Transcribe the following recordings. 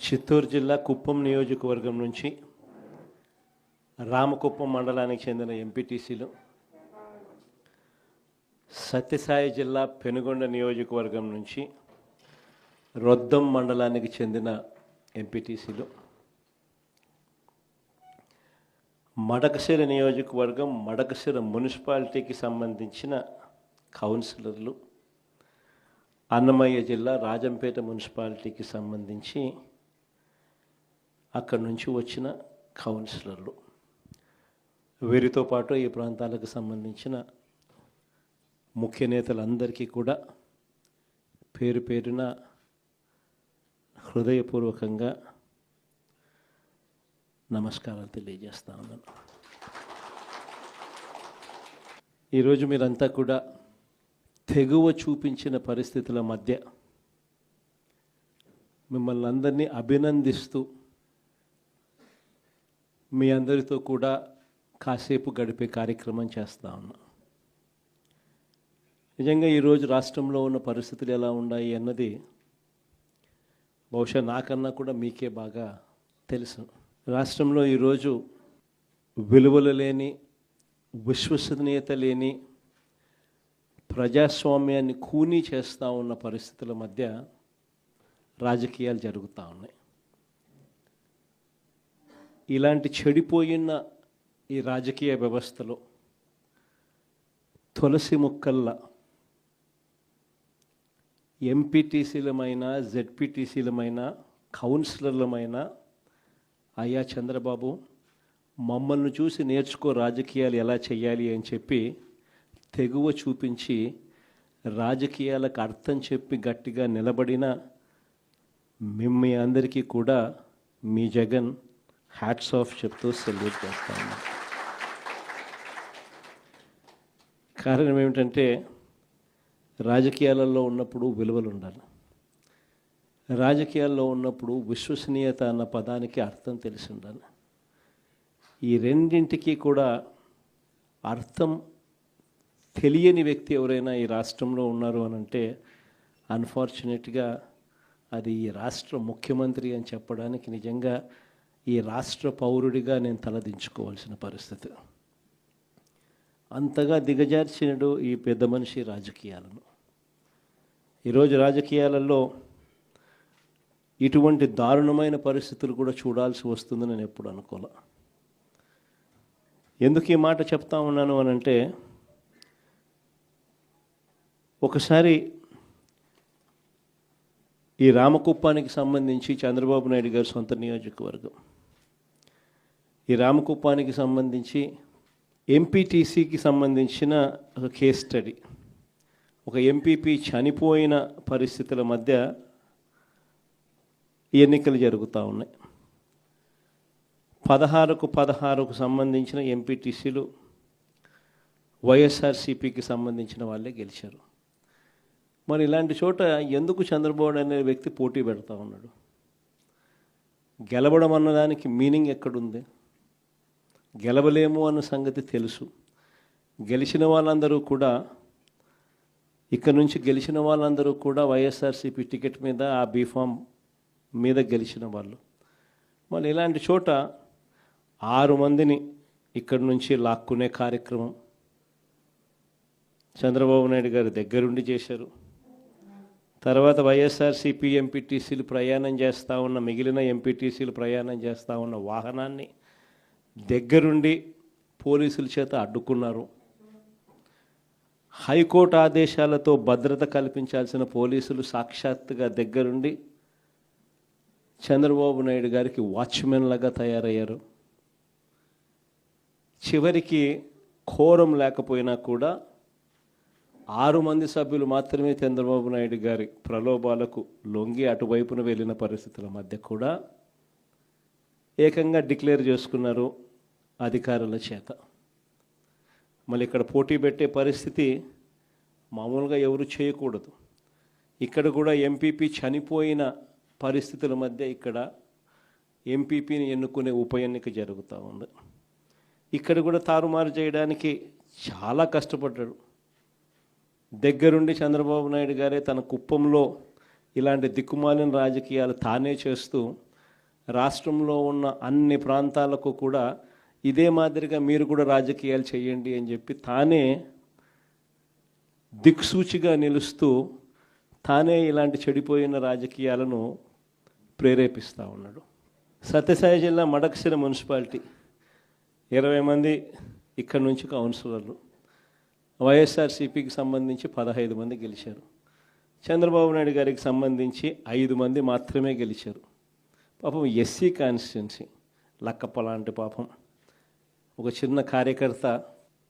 చిత్తూరు జిల్లా కుప్పం నియోజకవర్గం నుంచి రామకుప్పం మండలానికి చెందిన ఎంపీటీసీలు, సత్యసాయి జిల్లా పెనుగొండ నియోజకవర్గం నుంచి రొద్దం మండలానికి చెందిన ఎంపీటీసీలు, మడకశిర నియోజకవర్గం మడకశిర మున్సిపాలిటీకి సంబంధించిన కౌన్సిలర్లు, అన్నమయ్య జిల్లా రాజంపేట మున్సిపాలిటీకి సంబంధించి అక్కడి నుంచి వచ్చిన కౌన్సిలర్లు, వీరితో పాటు ఈ ప్రాంతాలకు సంబంధించిన ముఖ్య నేతలందరికీ కూడా పేరు పేరున హృదయపూర్వకంగా నమస్కారాలు తెలియజేస్తా ఉన్నాను. ఈరోజు మీరంతా కూడా తెగువ చూపించిన పరిస్థితుల మధ్య మిమ్మల్ని అందరినీ అభినందిస్తూ మీ అందరితో కూడా కాసేపు గడిపే కార్యక్రమం చేస్తూ ఉన్నాం. నిజంగా ఈరోజు రాష్ట్రంలో ఉన్న పరిస్థితులు ఎలా ఉన్నాయి అన్నది బహుశా నాకన్నా కూడా మీకే బాగా తెలుసు. రాష్ట్రంలో ఈరోజు విలువలు లేని, విశ్వసనీయత లేని, ప్రజాస్వామ్యాన్ని కూనీ చేస్తూ ఉన్న పరిస్థితుల మధ్య రాజకీయాలు జరుగుతూ ఉన్నాయి. ఇలాంటి చెడిపోయిన ఈ రాజకీయ వ్యవస్థలో తులసి మొక్కల్లా ఎంపీటీసీలమైన, జెడ్పీటీసీలమైన, కౌన్సిలర్లమైన అయ్యా చంద్రబాబు మమ్మల్ని చూసి నేర్చుకో రాజకీయాలు ఎలా చేయాలి అని చెప్పి తెగువ చూపించి రాజకీయాలకు అర్థం చెప్పి గట్టిగా నిలబడిన మీ అందరికీ కూడా మీ జగన్ హ్యాట్స్ ఆఫ్ చెప్తూ సెల్యూట్ చేస్తా ఉన్నా. కారణం ఏమిటంటే రాజకీయాలలో ఉన్నప్పుడు విలువలు ఉండాలి. రాజకీయాల్లో ఉన్నప్పుడు విశ్వసనీయత అన్న పదానికి అర్థం తెలిసి ఉండాలి. ఈ రెండింటికి కూడా అర్థం తెలియని వ్యక్తి ఎవరైనా ఈ రాష్ట్రంలో ఉన్నారు అని అంటే అన్ఫార్చునేట్గా అది ఈ రాష్ట్ర ముఖ్యమంత్రి అని చెప్పడానికి నిజంగా ఈ రాష్ట్ర పౌరుడిగా నేను తలదించుకోవాల్సిన పరిస్థితి. అంతగా దిగజార్చినడు ఈ పెద్ద మనిషి రాజకీయాలను. ఈరోజు రాజకీయాలలో ఇటువంటి దారుణమైన పరిస్థితులు కూడా చూడాల్సి వస్తుందని నేను ఎప్పుడు అనుకోలే. ఎందుకు ఈ మాట చెప్తా ఉన్నాను అని అంటే, ఒకసారి ఈ రామకుప్పానికి సంబంధించి చంద్రబాబు నాయుడు గారి సొంత నియోజకవర్గం, ఈ రామకుప్పానికి సంబంధించి ఎంపీటీసీకి సంబంధించిన ఒక కేస్ స్టడీ, ఒక ఎంపీపీ చనిపోయిన పరిస్థితుల మధ్య ఎన్నికలు జరుగుతూ ఉన్నాయి. 16కు సంబంధించిన ఎంపీటీసీలు వైఎస్ఆర్సీపీకి సంబంధించిన వాళ్ళే గెలిచారు. మరి ఇలాంటి చోట ఎందుకు చంద్రబాబు అనే వ్యక్తి పోటీ పెడతా ఉన్నాడు? గెలవడం అన్నదానికి మీనింగ్ ఎక్కడుంది? గెలవలేము అన్న సంగతి తెలుసు. గెలిచిన వాళ్ళందరూ కూడా, ఇక్కడ నుంచి గెలిచిన వాళ్ళందరూ కూడా వైఎస్ఆర్సీపీ టికెట్ మీద, ఆ బీఫామ్ మీద గెలిచిన వాళ్ళు. మరి ఇలాంటి చోట 6 మందిని ఇక్కడి నుంచి లాక్కునే కార్యక్రమం చంద్రబాబు నాయుడు గారి దగ్గరుండి చేశారు. తర్వాత వైఎస్ఆర్సీపీ ఎంపీటీసీలు ప్రయాణం చేస్తూ ఉన్న, మిగిలిన ఎంపీటీసీలు ప్రయాణం చేస్తూ ఉన్న వాహనాన్ని దగ్గరుండి పోలీసుల చేత అడ్డుకున్నారు. హైకోర్టు ఆదేశాలతో భద్రత కల్పించాల్సిన పోలీసులు సాక్షాత్తుగా దగ్గరుండి చంద్రబాబు నాయుడు గారికి వాచ్మెన్ లాగా తయారయ్యారు. చివరికి కోరం లేకపోయినా కూడా 6 మంది సభ్యులు మాత్రమే చంద్రబాబు నాయుడు గారి ప్రలోభాలకు లొంగి అటువైపున వెళ్ళిన పరిస్థితుల మధ్య కూడా ఏకంగా డిక్లేర్ చేసుకున్నారు అధికారుల చేత. మళ్ళీ ఇక్కడ పోటీ పెట్టే పరిస్థితి మామూలుగా ఎవరు చేయకూడదు. ఇక్కడ కూడా ఎంపీపీ చనిపోయిన పరిస్థితుల మధ్య ఇక్కడ ఎంపీపీని ఎన్నుకునే ఉప ఎన్నిక జరుగుతూ ఉంది. ఇక్కడ కూడా తారుమారు చేయడానికి చాలా కష్టపడ్డాడు. దగ్గరుండి చంద్రబాబు నాయుడు గారే తన కుప్పంలో ఇలాంటి దిక్కుమాలిన రాజకీయాలు తానే చేస్తూ రాష్ట్రంలో ఉన్న అన్ని ప్రాంతాలకు కూడా ఇదే మాదిరిగా మీరు కూడా రాజకీయాలు చేయండి అని చెప్పి తానే దిక్సూచిగా నిలుస్తూ తానే ఇలాంటి చెడిపోయిన రాజకీయాలను ప్రేరేపిస్తూ ఉన్నాడు. సత్యసాయి జిల్లా మడకశిర మున్సిపాలిటీ 20 మంది ఇక్కడ నుంచి కౌన్సిలర్లు, వైఎస్ఆర్సీపీకి సంబంధించి 15 మంది గెలిచారు. చంద్రబాబు నాయుడు గారికి సంబంధించి 5 మంది మాత్రమే గెలిచారు. పాపం ఎస్సీ కాన్స్టిట్యున్సీ లక్కప్ప లాంటి పాపం ఒక చిన్న కార్యకర్త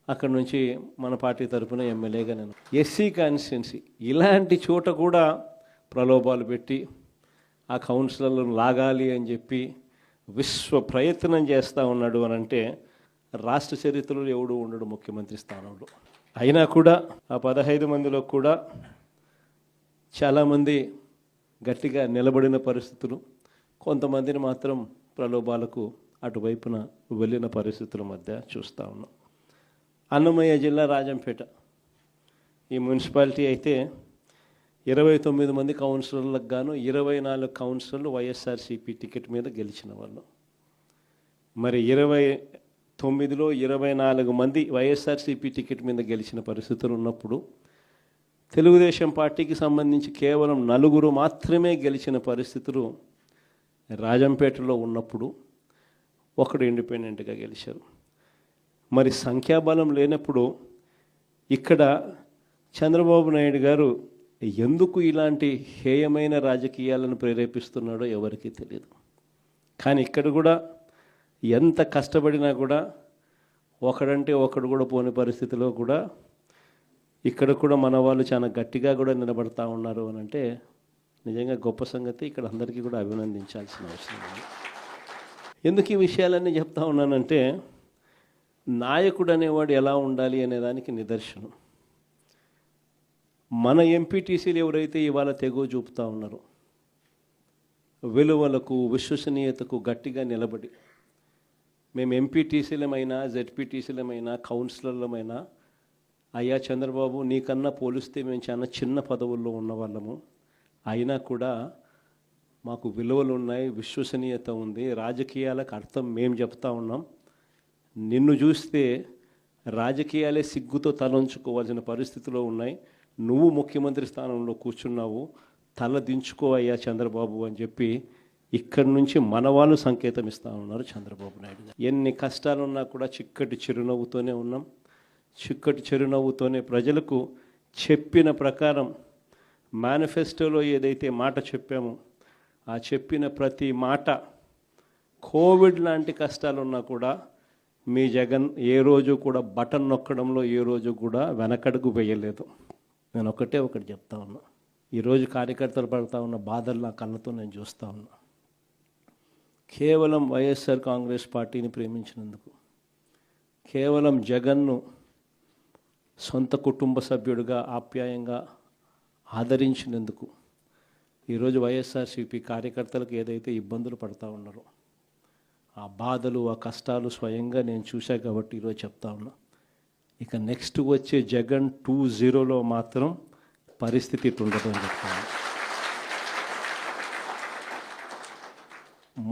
అక్కడి నుంచి మన పార్టీ తరఫున ఎమ్మెల్యేగా నేను ఎస్సీ కాన్స్టిట్యున్సీ ఇలాంటి చోట కూడా ప్రలోభాలు పెట్టి ఆ కౌన్సిలర్లను లాగాలి అని చెప్పి విశ్వ ప్రయత్నం చేస్తూ ఉన్నాడు అని అంటే రాష్ట్ర చరిత్రలో ఎవడు ఉండడు ముఖ్యమంత్రి స్థానంలో. అయినా కూడా ఆ 15 మందిలో కూడా చాలామంది గట్టిగా నిలబడిన పరిస్థితులు, కొంతమందిని మాత్రం ప్రలోభాలకు అటువైపున వెళ్ళిన పరిస్థితుల మధ్య చూస్తూ ఉన్నాం. అన్నమయ్య జిల్లా రాజంపేట ఈ మున్సిపాలిటీ అయితే 29 మంది కౌన్సిలర్లకు గాను 24 కౌన్సిలర్లు వైఎస్ఆర్సీపీ టికెట్ మీద గెలిచిన వాళ్ళు. మరి 29లో 24 మంది వైఎస్ఆర్సీపీ టికెట్ మీద గెలిచిన పరిస్థితులు ఉన్నప్పుడు తెలుగుదేశం పార్టీకి సంబంధించి కేవలం 4 మాత్రమే గెలిచిన పరిస్థితులు రాజంపేటలో ఉన్నప్పుడు ఒకడు ఇండిపెండెంట్గా గెలిచారు. మరి సంఖ్యాబలం లేనప్పుడు ఇక్కడ చంద్రబాబు నాయుడు గారు ఎందుకు ఇలాంటి హేయమైన రాజకీయాలను ప్రేరేపిస్తున్నాడో ఎవరికీ తెలియదు. కానీ ఇక్కడ కూడా ఎంత కష్టపడినా కూడా ఒకడంటే ఒకడు కూడా పోని పరిస్థితిలో కూడా ఇక్కడ కూడా మన వాళ్ళు చాలా గట్టిగా కూడా నిలబడతా ఉన్నారు అని అంటే నిజంగా గొప్ప సంగతి. ఇక్కడ అందరికీ కూడా అభినందించాల్సిన అవసరం ఉంది. ఎందుకు ఈ విషయాలన్నీ చెప్తా ఉన్నానంటే నాయకుడు అనేవాడు ఎలా ఉండాలి అనేదానికి నిదర్శనం. మన ఎంపీటీసీలు ఎవరైతే ఇవాళ తెగో చూపుతూ ఉన్నారో విలువలకు విశ్వసనీయతకు గట్టిగా నిలబడి మేము ఎంపీటీసీలమైనా జెడ్పీటీసీలమైనా కౌన్సిలర్లమైనా అయ్యా చంద్రబాబు నీకన్నా పోలిస్తే మేము చాలా చిన్న పదవుల్లో ఉన్నవాళ్ళము, అయినా కూడా మాకు విలువలు ఉన్నాయి, విశ్వసనీయత ఉంది, రాజకీయాలకు అర్థం మేము చెప్తా ఉన్నాం, నిన్ను చూస్తే రాజకీయాలే సిగ్గుతో తలంచుకోవాల్సిన పరిస్థితిలో ఉన్నాయి, నువ్వు ముఖ్యమంత్రి స్థానంలో కూర్చున్నావు, తల దించుకో అయ్యా చంద్రబాబు అని చెప్పి ఇక్కడి నుంచి మన వాళ్ళు సంకేతం ఇస్తూ ఉన్నారు చంద్రబాబు నాయుడు గారు. ఎన్ని కష్టాలున్నా కూడా చిక్కటి చిరునవ్వుతోనే ఉన్నాం. చిక్కటి చిరునవ్వుతోనే ప్రజలకు చెప్పిన ప్రకారం మేనిఫెస్టోలో ఏదైతే మాట చెప్పామో ఆ చెప్పిన ప్రతి మాట కోవిడ్ లాంటి కష్టాలున్నా కూడా మీ జగన్ ఏ రోజు కూడా బటన్ నొక్కడంలో ఏ రోజు కూడా వెనకడుగు వేయలేదు. నేను ఒకటి చెప్తా ఉన్నా. ఈరోజు కార్యకర్తలు పడుతూ ఉన్న బాధలు నా కళ్ళతో నేను చూస్తూ ఉన్నా. కేవలం వైఎస్ఆర్ కాంగ్రెస్ పార్టీని ప్రేమించినందుకు, కేవలం జగన్ను సొంత కుటుంబ సభ్యుడిగా ఆప్యాయంగా ఆదరించినందుకు ఈరోజు వైఎస్ఆర్సీపీ కార్యకర్తలకు ఏదైతే ఇబ్బందులు పడుతూ ఉన్నారో ఆ బాధలు ఆ కష్టాలు స్వయంగా నేను చూశా కాబట్టి ఈరోజు చెప్తా ఉన్నా. ఇక నెక్స్ట్ వచ్చే జగన్ 2.0లో మాత్రం పరిస్థితి ఇటుండదు అని చెప్తాను.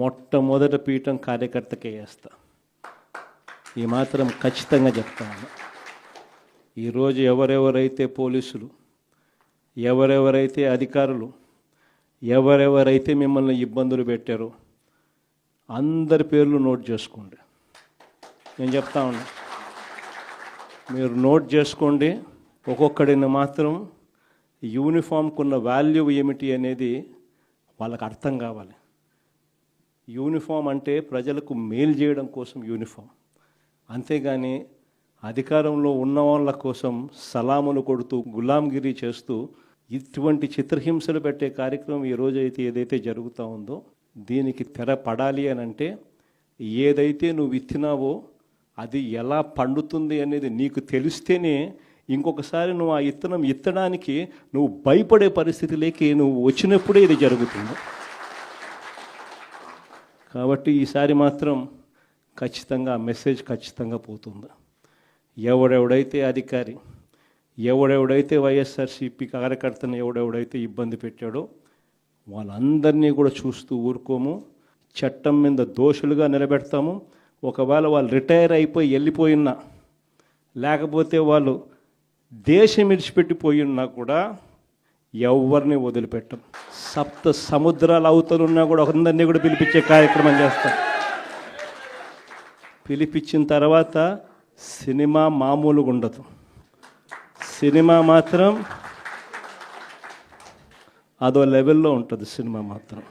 మొట్టమొదటి పీఠం కార్యకర్తకే వేస్తా, ఈ మాత్రం ఖచ్చితంగా చెప్తా ఉన్నా. ఈరోజు ఎవరెవరైతే పోలీసులు, ఎవరెవరైతే అధికారులు, ఎవరెవరైతే మిమ్మల్ని ఇబ్బందులు పెట్టారో అందరి పేర్లు నోట్ చేసుకోండి. నేను చెప్తా ఉన్నా, మీరు నోట్ చేసుకోండి. ఒక్కొక్కడిని మాత్రం యూనిఫామ్కున్న వాల్యూ ఏమిటి అనేది వాళ్ళకి అర్థం కావాలి. యూనిఫామ్ అంటే ప్రజలకు మేలు చేయడం కోసం యూనిఫామ్, అంతేగాని అధికారంలో ఉన్న వాళ్ళ కోసం సలాములు కొడుతూ గులాంగిరి చేస్తూ ఇటువంటి చిత్రహింసలు పెట్టే కార్యక్రమం ఈరోజు అయితే ఏదైతే జరుగుతూ ఉందో దీనికి తెర పడాలి అని అంటే ఏదైతే నువ్వు విత్తినావో అది ఎలా పండుతుంది అనేది నీకు తెలిస్తేనే ఇంకొకసారి నువ్వు ఆ ఇత్తనం ఇత్తడానికి నువ్వు భయపడే పరిస్థితిలోకి నువ్వు వచ్చినప్పుడే ఇది జరుగుతుంది. కాబట్టి ఈసారి మాత్రం ఖచ్చితంగా మెసేజ్ ఖచ్చితంగా పోతుంది. ఎవడెవడైతే అధికారి, ఎవడెవడైతే వైఎస్ఆర్సీపీ కార్యకర్తను ఎవడెవడైతే ఇబ్బంది పెట్టాడో వాళ్ళందరినీ కూడా చూస్తూ ఊరుకోము. చట్టం మీద దోషులుగా నిలబెడతాము. ఒకవేళ వాళ్ళు రిటైర్ అయిపోయి వెళ్ళిపోయినా, లేకపోతే వాళ్ళు దేశం విడిచిపెట్టిపోయినా కూడా ఎవరిని వదిలిపెట్టం. సప్త సముద్రాల అవతలున్నా కూడా అందరినీ కూడా పిలిపించే కార్యక్రమం చేస్తాం. పిలిపించిన తర్వాత సినిమా మామూలుగా ఉండదు. సినిమా మాత్రం అదో లెవెల్లో ఉంటుంది. సినిమా మాత్రం